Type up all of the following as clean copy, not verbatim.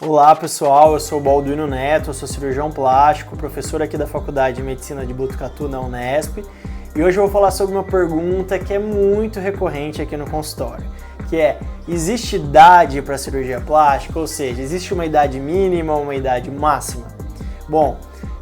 Olá pessoal, eu sou o Balduino Neto, eu sou cirurgião plástico, professor aqui da Faculdade de Medicina de Botucatu na Unesp, e hoje eu vou falar sobre uma pergunta que é muito recorrente aqui no consultório, que é: existe idade para cirurgia plástica? Ou seja, existe uma idade mínima, uma idade máxima? Bom,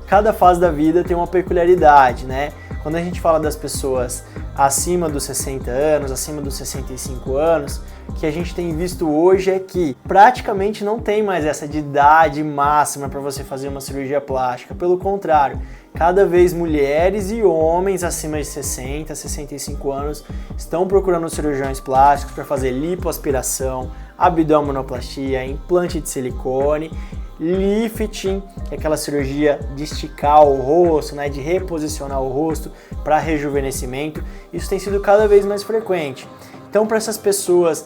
cada fase da vida tem uma peculiaridade, né? Quando a gente fala das pessoas acima dos 60 anos, acima dos 65 anos, o que a gente tem visto hoje é que praticamente não tem mais essa de idade máxima para você fazer uma cirurgia plástica. Pelo contrário, cada vez mulheres e homens acima de 60, 65 anos estão procurando cirurgiões plásticos para fazer lipoaspiração, abdominoplastia, implante de silicone, lifting, que é aquela cirurgia de esticar o rosto, né, de reposicionar o rosto para rejuvenescimento. Isso tem sido cada vez mais frequente. Então, para essas pessoas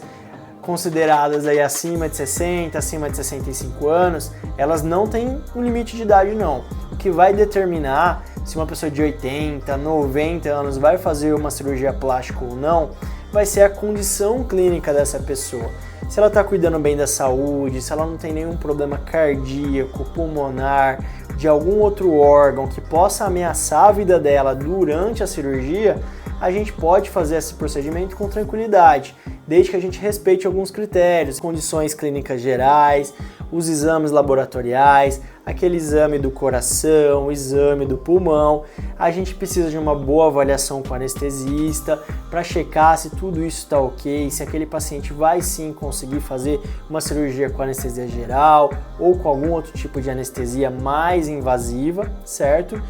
consideradas aí acima de 60, acima de 65 anos, elas não têm um limite de idade não. O que vai determinar se uma pessoa de 80, 90 anos vai fazer uma cirurgia plástica ou não, vai ser a condição clínica dessa pessoa. Se ela está cuidando bem da saúde, se ela não tem nenhum problema cardíaco, pulmonar, de algum outro órgão que possa ameaçar a vida dela durante a cirurgia, a gente pode fazer esse procedimento com tranquilidade, desde que a gente respeite alguns critérios, condições clínicas gerais, os exames laboratoriais, aquele exame do coração, o exame do pulmão. A gente precisa de uma boa avaliação com o anestesista para checar se tudo isso está ok, se aquele paciente vai sim conseguir fazer uma cirurgia com anestesia geral ou com algum outro tipo de anestesia mais invasiva, certo?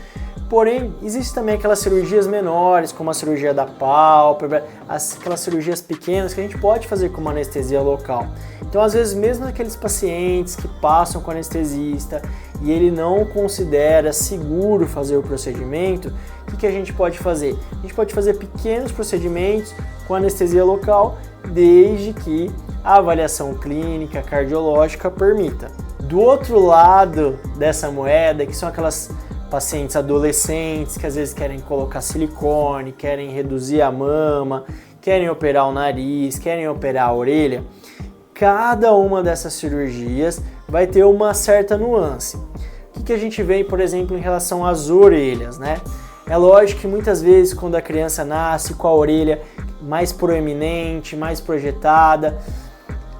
Porém, existem também aquelas cirurgias menores, como a cirurgia da pálpebra, aquelas cirurgias pequenas que a gente pode fazer com uma anestesia local. Então, às vezes, mesmo aqueles pacientes que passam com anestesista e ele não considera seguro fazer o procedimento, o que a gente pode fazer? A gente pode fazer pequenos procedimentos com anestesia local, desde que a avaliação clínica cardiológica permita. Do outro lado dessa moeda, que são aquelas pacientes adolescentes que às vezes querem colocar silicone, querem reduzir a mama, querem operar o nariz, querem operar a orelha, cada uma dessas cirurgias vai ter uma certa nuance. O que a gente vê, por exemplo, em relação às orelhas, né? É lógico que muitas vezes quando a criança nasce com a orelha mais proeminente, mais projetada,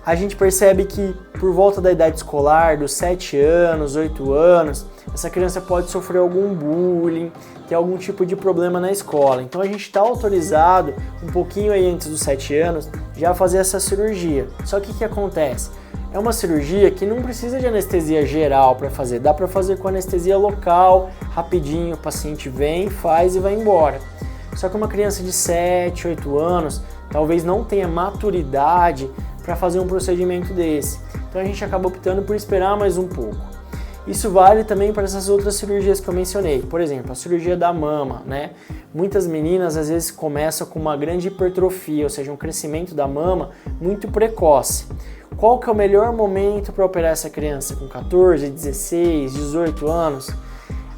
a gente percebe que por volta da idade escolar, dos 7 anos, 8 anos, essa criança pode sofrer algum bullying, ter algum tipo de problema na escola. Então a gente está autorizado, um pouquinho aí antes dos 7 anos, já fazer essa cirurgia. Só que o que acontece? É uma cirurgia que não precisa de anestesia geral para fazer, dá para fazer com anestesia local, rapidinho, o paciente vem, faz e vai embora. Só que uma criança de 7, 8 anos talvez não tenha maturidade para fazer um procedimento desse. Então a gente acaba optando por esperar mais um pouco. Isso vale também para essas outras cirurgias que eu mencionei. Por exemplo, a cirurgia da mama, né? Muitas meninas às vezes começam com uma grande hipertrofia, ou seja, um crescimento da mama muito precoce. Qual que é o melhor momento para operar essa criança? Com 14, 16, 18 anos?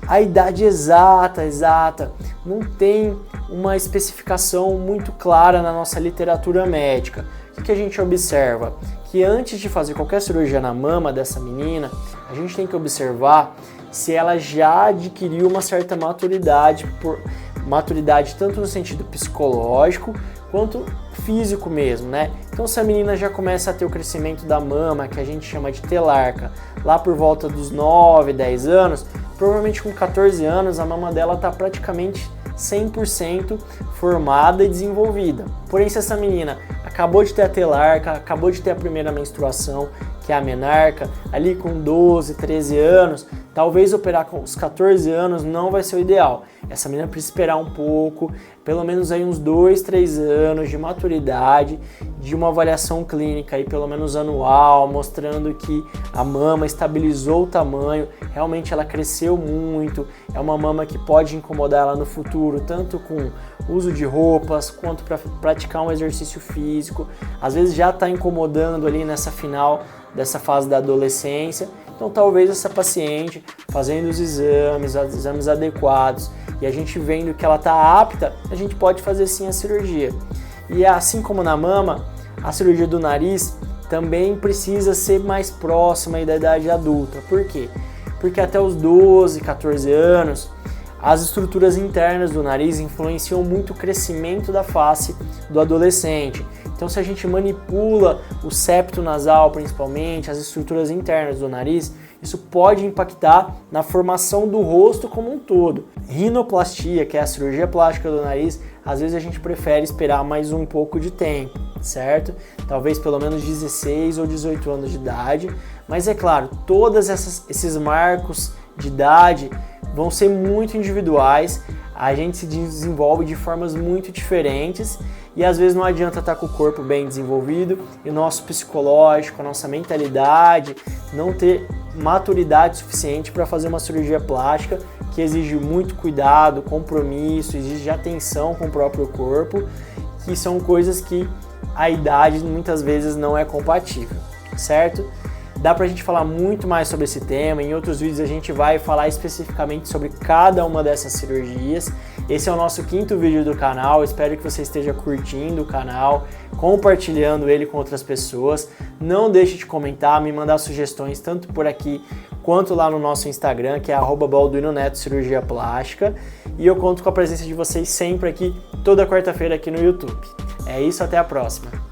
A idade exata, não tem uma especificação muito clara na nossa literatura médica. O que a gente observa? Que antes de fazer qualquer cirurgia na mama dessa menina, a gente tem que observar se ela já adquiriu uma certa maturidade tanto no sentido psicológico quanto físico mesmo, né? Então se a menina já começa a ter o crescimento da mama, que a gente chama de telarca, lá por volta dos 9, 10 anos, provavelmente com 14 anos a mama dela está praticamente 100% formada e desenvolvida. Porém, se essa menina acabou de ter a telarca, acabou de ter a primeira menstruação, que é a menarca, ali com 12, 13 anos, talvez operar com os 14 anos não vai ser o ideal. Essa menina precisa esperar um pouco, pelo menos aí uns 2, 3 anos de maturidade, de uma avaliação clínica aí pelo menos anual, mostrando que a mama estabilizou o tamanho, realmente ela cresceu muito, é uma mama que pode incomodar ela no futuro, tanto com uso de roupas, quanto para praticar um exercício físico, às vezes já está incomodando ali nessa final dessa fase da adolescência. Então talvez essa paciente fazendo os exames adequados e a gente vendo que ela está apta, a gente pode fazer sim a cirurgia. E assim como na mama, a cirurgia do nariz também precisa ser mais próxima aí da idade adulta. Por quê? Porque até os 12, 14 anos, as estruturas internas do nariz influenciam muito o crescimento da face do adolescente. Então, se a gente manipula o septo nasal, principalmente, as estruturas internas do nariz, isso pode impactar na formação do rosto como um todo. Rinoplastia, que é a cirurgia plástica do nariz, às vezes a gente prefere esperar mais um pouco de tempo, certo? Talvez pelo menos 16 ou 18 anos de idade. Mas é claro, todos esses marcos de idade vão ser muito individuais, a gente se desenvolve de formas muito diferentes e às vezes não adianta estar com o corpo bem desenvolvido e o nosso psicológico, a nossa mentalidade não ter maturidade suficiente para fazer uma cirurgia plástica que exige muito cuidado, compromisso, exige atenção com o próprio corpo, que são coisas que a idade muitas vezes não é compatível, certo? Dá pra gente falar muito mais sobre esse tema, em outros vídeos a gente vai falar especificamente sobre cada uma dessas cirurgias. Esse é o nosso 5º vídeo do canal, espero que você esteja curtindo o canal, compartilhando ele com outras pessoas. Não deixe de comentar, me mandar sugestões tanto por aqui quanto lá no nosso Instagram, que é @balduinoneto cirurgia plástica. E eu conto com a presença de vocês sempre aqui, toda quarta-feira aqui no YouTube. É isso, até a próxima!